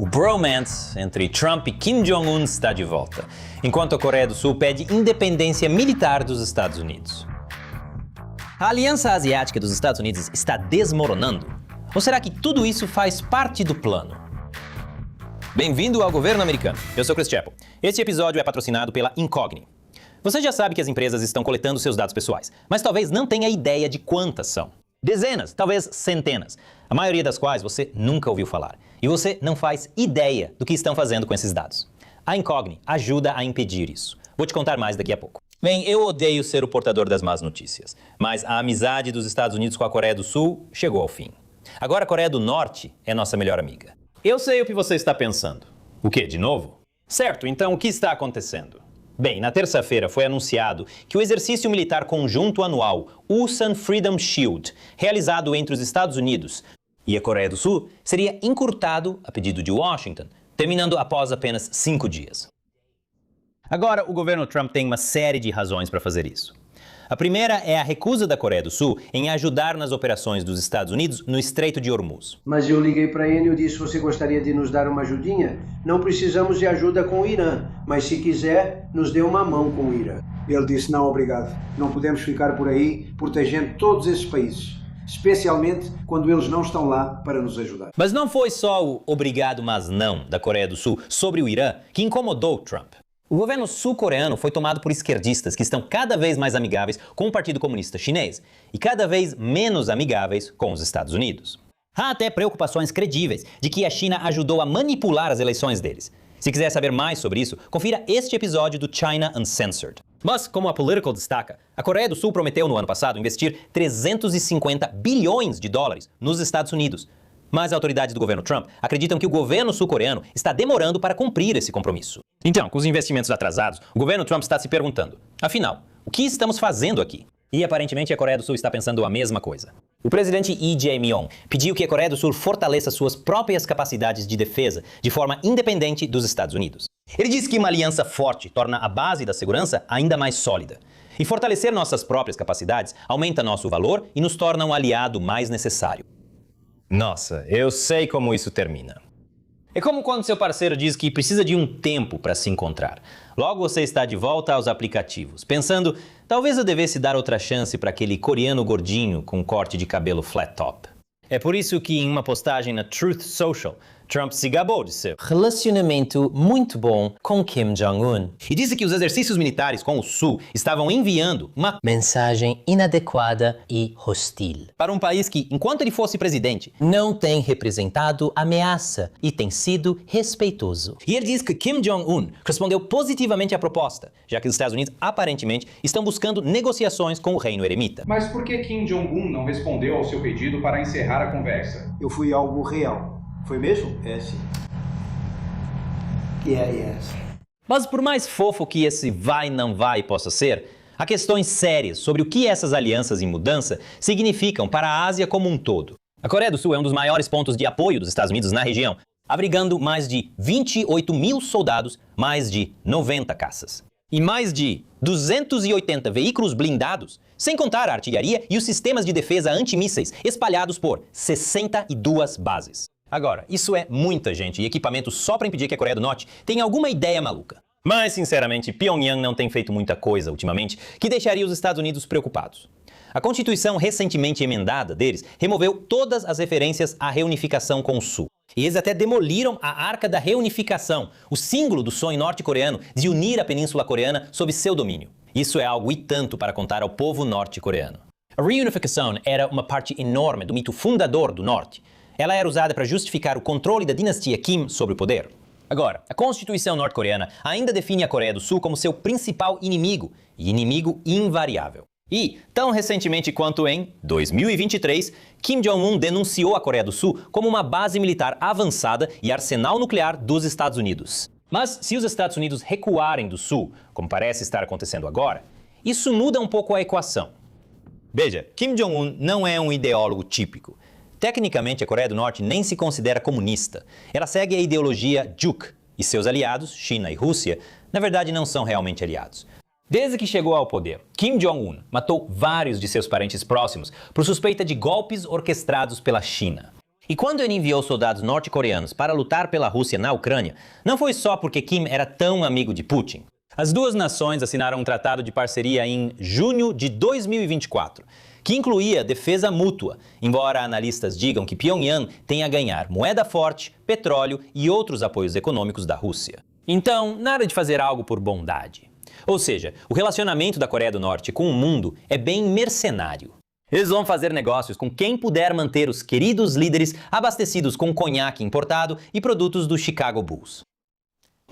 O bromance entre Trump e Kim Jong-un está de volta, enquanto a Coreia do Sul pede independência militar dos Estados Unidos. A Aliança Asiática dos Estados Unidos está desmoronando? Ou será que tudo isso faz parte do plano? Bem-vindo ao governo americano. Eu sou Chris Chappell. Este episódio é patrocinado pela Incogni. Você já sabe que as empresas estão coletando seus dados pessoais, mas talvez não tenha ideia de quantas são. Dezenas, talvez centenas, a maioria das quais você nunca ouviu falar. E você não faz ideia do que estão fazendo com esses dados. A Incogni ajuda a impedir isso. Vou te contar mais daqui a pouco. Bem, eu odeio ser o portador das más notícias, mas a amizade dos Estados Unidos com a Coreia do Sul chegou ao fim. Agora a Coreia do Norte é nossa melhor amiga. Eu sei o que você está pensando. O quê, de novo? Certo, então o que está acontecendo? Bem, na terça-feira foi anunciado que o exercício militar conjunto anual Ulsan Freedom Shield, realizado entre os Estados Unidos e a Coreia do Sul, seria encurtado a pedido de Washington, terminando após apenas 5 dias. Agora, o governo Trump tem uma série de razões para fazer isso. A primeira é a recusa da Coreia do Sul em ajudar nas operações dos Estados Unidos no Estreito de Hormuz. Mas eu liguei para ele e eu disse, você gostaria de nos dar uma ajudinha? Não precisamos de ajuda com o Irã, mas se quiser, nos dê uma mão com o Irã. Ele disse, não, obrigado. Não podemos ficar por aí protegendo todos esses países, especialmente quando eles não estão lá para nos ajudar. Mas não foi só o obrigado, mas não da Coreia do Sul sobre o Irã que incomodou Trump. O governo sul-coreano foi tomado por esquerdistas que estão cada vez mais amigáveis com o Partido Comunista Chinês e cada vez menos amigáveis com os Estados Unidos. Há até preocupações credíveis de que a China ajudou a manipular as eleições deles. Se quiser saber mais sobre isso, confira este episódio do China Uncensored. Mas, como a Political destaca, a Coreia do Sul prometeu no ano passado investir 350 bilhões de dólares nos Estados Unidos. Mas autoridades do governo Trump acreditam que o governo sul-coreano está demorando para cumprir esse compromisso. Então, com os investimentos atrasados, o governo Trump está se perguntando, afinal, o que estamos fazendo aqui? E aparentemente a Coreia do Sul está pensando a mesma coisa. O presidente Lee Jae-myung pediu que a Coreia do Sul fortaleça suas próprias capacidades de defesa de forma independente dos Estados Unidos. Ele disse que uma aliança forte torna a base da segurança ainda mais sólida. E fortalecer nossas próprias capacidades aumenta nosso valor e nos torna um aliado mais necessário. Nossa, eu sei como isso termina. É como quando seu parceiro diz que precisa de um tempo para se encontrar. Logo você está de volta aos aplicativos, pensando, talvez eu devesse dar outra chance para aquele coreano gordinho com corte de cabelo flat top. É por isso que em uma postagem na Truth Social, Trump se gabou de seu relacionamento muito bom com Kim Jong-un. E disse que os exercícios militares com o Sul estavam enviando uma mensagem inadequada e hostil para um país que, enquanto ele fosse presidente, não tem representado ameaça e tem sido respeitoso. E ele diz que Kim Jong-un respondeu positivamente à proposta, já que os Estados Unidos aparentemente estão buscando negociações com o reino eremita. Mas por que Kim Jong-un não respondeu ao seu pedido para encerrar a conversa? Eu fui algo real. Foi mesmo? É, sim. Yes. Mas por mais fofo que esse vai-não vai possa ser, há questões sérias sobre o que essas alianças em mudança significam para a Ásia como um todo. A Coreia do Sul é um dos maiores pontos de apoio dos Estados Unidos na região, abrigando mais de 28 mil soldados, mais de 90 caças. E mais de 280 veículos blindados, sem contar a artilharia e os sistemas de defesa antimísseis espalhados por 62 bases. Agora, isso é muita gente e equipamento só para impedir que a Coreia do Norte tenha alguma ideia maluca. Mas, sinceramente, Pyongyang não tem feito muita coisa ultimamente que deixaria os Estados Unidos preocupados. A Constituição recentemente emendada deles removeu todas as referências à reunificação com o Sul. E eles até demoliram a Arca da Reunificação, o símbolo do sonho norte-coreano de unir a Península Coreana sob seu domínio. Isso é algo e tanto para contar ao povo norte-coreano. A reunificação era uma parte enorme do mito fundador do Norte. Ela era usada para justificar o controle da dinastia Kim sobre o poder. Agora, a Constituição norte-coreana ainda define a Coreia do Sul como seu principal inimigo, e inimigo invariável. E, tão recentemente quanto em 2023, Kim Jong-un denunciou a Coreia do Sul como uma base militar avançada e arsenal nuclear dos Estados Unidos. Mas, se os Estados Unidos recuarem do Sul, como parece estar acontecendo agora, isso muda um pouco a equação. Veja, Kim Jong-un não é um ideólogo típico. Tecnicamente, a Coreia do Norte nem se considera comunista. Ela segue a ideologia Juk, e seus aliados, China e Rússia, na verdade não são realmente aliados. Desde que chegou ao poder, Kim Jong-un matou vários de seus parentes próximos por suspeita de golpes orquestrados pela China. E quando ele enviou soldados norte-coreanos para lutar pela Rússia na Ucrânia, não foi só porque Kim era tão amigo de Putin. As duas nações assinaram um tratado de parceria em junho de 2024, que incluía defesa mútua, embora analistas digam que Pyongyang tem a ganhar moeda forte, petróleo e outros apoios econômicos da Rússia. Então, nada de fazer algo por bondade. Ou seja, o relacionamento da Coreia do Norte com o mundo é bem mercenário. Eles vão fazer negócios com quem puder manter os queridos líderes abastecidos com conhaque importado e produtos do Chicago Bulls.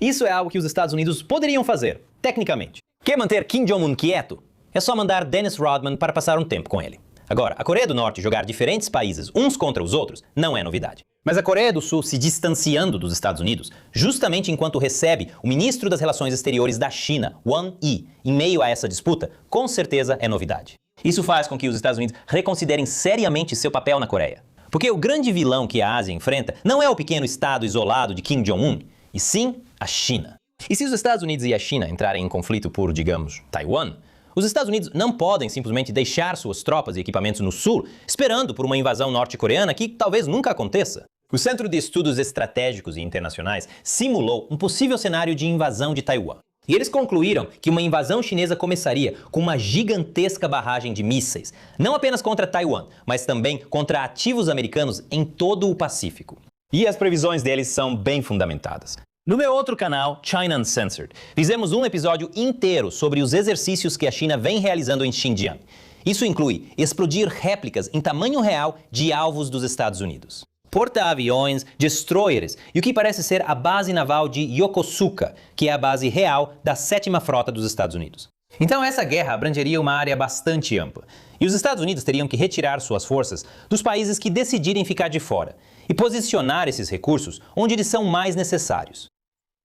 Isso é algo que os Estados Unidos poderiam fazer, tecnicamente. Quer manter Kim Jong-un quieto? É só mandar Dennis Rodman para passar um tempo com ele. Agora, a Coreia do Norte jogar diferentes países uns contra os outros não é novidade. Mas a Coreia do Sul se distanciando dos Estados Unidos, justamente enquanto recebe o ministro das Relações Exteriores da China, Wang Yi, em meio a essa disputa, com certeza é novidade. Isso faz com que os Estados Unidos reconsiderem seriamente seu papel na Coreia. Porque o grande vilão que a Ásia enfrenta não é o pequeno estado isolado de Kim Jong-un, e sim a China. E se os Estados Unidos e a China entrarem em conflito por, digamos, Taiwan, os Estados Unidos não podem simplesmente deixar suas tropas e equipamentos no sul, esperando por uma invasão norte-coreana que talvez nunca aconteça. O Centro de Estudos Estratégicos e Internacionais simulou um possível cenário de invasão de Taiwan. E eles concluíram que uma invasão chinesa começaria com uma gigantesca barragem de mísseis, não apenas contra Taiwan, mas também contra ativos americanos em todo o Pacífico. E as previsões deles são bem fundamentadas. No meu outro canal, China Uncensored, fizemos um episódio inteiro sobre os exercícios que a China vem realizando em Xinjiang. Isso inclui explodir réplicas em tamanho real de alvos dos Estados Unidos, porta-aviões, destroyers e o que parece ser a base naval de Yokosuka, que é a base real da 7ª Frota dos Estados Unidos. Então essa guerra abrangeria uma área bastante ampla, e os Estados Unidos teriam que retirar suas forças dos países que decidirem ficar de fora e posicionar esses recursos onde eles são mais necessários.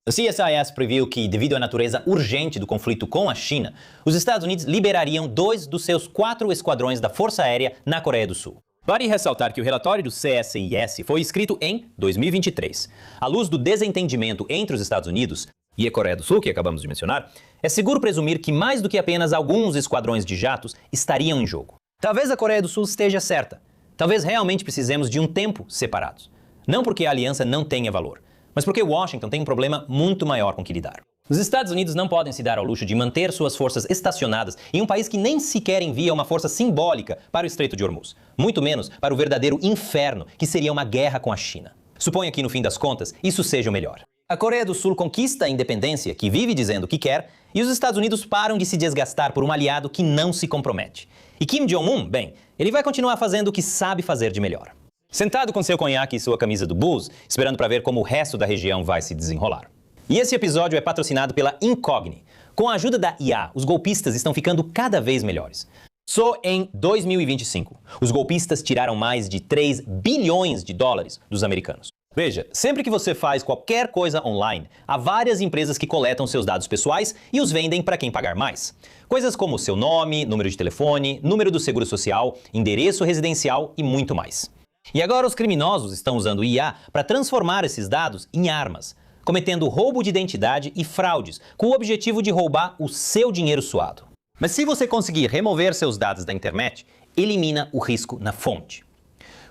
O CSIS previu que, devido à natureza urgente do conflito com a China, os Estados Unidos liberariam 2 dos seus 4 esquadrões da Força Aérea na Coreia do Sul. Vale ressaltar que o relatório do CSIS foi escrito em 2023. À luz do desentendimento entre os Estados Unidos e a Coreia do Sul, que acabamos de mencionar, é seguro presumir que mais do que apenas alguns esquadrões de jatos estariam em jogo. Talvez a Coreia do Sul esteja certa. Talvez realmente precisemos de um tempo separados. Não porque a aliança não tenha valor, mas porque Washington tem um problema muito maior com que lidar. Os Estados Unidos não podem se dar ao luxo de manter suas forças estacionadas em um país que nem sequer envia uma força simbólica para o Estreito de Hormuz, muito menos para o verdadeiro inferno, que seria uma guerra com a China. Suponha que, no fim das contas, isso seja o melhor. A Coreia do Sul conquista a independência, que vive dizendo o que quer, e os Estados Unidos param de se desgastar por um aliado que não se compromete. E Kim Jong-un, bem, ele vai continuar fazendo o que sabe fazer de melhor. Sentado com seu conhaque e sua camisa do Bulls, esperando para ver como o resto da região vai se desenrolar. E esse episódio é patrocinado pela Incogni. Com a ajuda da IA, os golpistas estão ficando cada vez melhores. Só em 2025, os golpistas tiraram mais de 3 bilhões de dólares dos americanos. Veja, sempre que você faz qualquer coisa online, há várias empresas que coletam seus dados pessoais e os vendem para quem pagar mais. Coisas como seu nome, número de telefone, número do seguro social, endereço residencial e muito mais. E agora os criminosos estão usando IA para transformar esses dados em armas, cometendo roubo de identidade e fraudes, com o objetivo de roubar o seu dinheiro suado. Mas se você conseguir remover seus dados da internet, elimina o risco na fonte.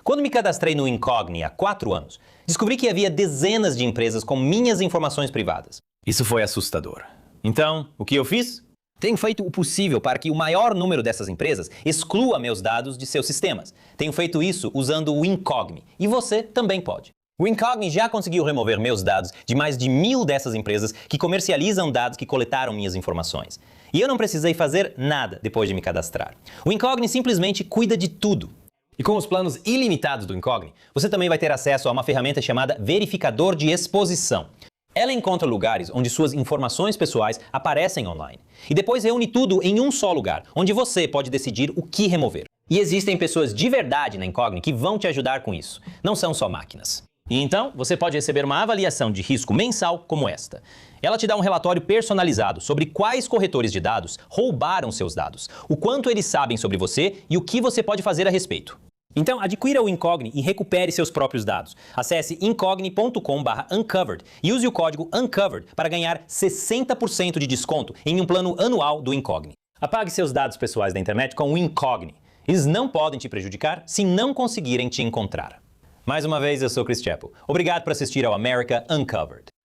Quando me cadastrei no Incogni há 4 anos, descobri que havia dezenas de empresas com minhas informações privadas. Isso foi assustador. Então, o que eu fiz? Tenho feito o possível para que o maior número dessas empresas exclua meus dados de seus sistemas. Tenho feito isso usando o Incogni, e você também pode. O Incogni já conseguiu remover meus dados de mais de 1000 dessas empresas que comercializam dados que coletaram minhas informações. E eu não precisei fazer nada depois de me cadastrar. O Incogni simplesmente cuida de tudo. E com os planos ilimitados do Incogni, você também vai ter acesso a uma ferramenta chamada Verificador de Exposição. Ela encontra lugares onde suas informações pessoais aparecem online. E depois reúne tudo em um só lugar, onde você pode decidir o que remover. E existem pessoas de verdade na Incogni que vão te ajudar com isso. Não são só máquinas. E então, você pode receber uma avaliação de risco mensal como esta. Ela te dá um relatório personalizado sobre quais corretores de dados roubaram seus dados, o quanto eles sabem sobre você e o que você pode fazer a respeito. Então, adquira o Incogni e recupere seus próprios dados. Acesse incogni.com/uncovered e use o código UNCOVERED para ganhar 60% de desconto em um plano anual do Incogni. Apague seus dados pessoais da internet com o Incogni. Eles não podem te prejudicar se não conseguirem te encontrar. Mais uma vez, eu sou Chris Chappell. Obrigado por assistir ao America Uncovered.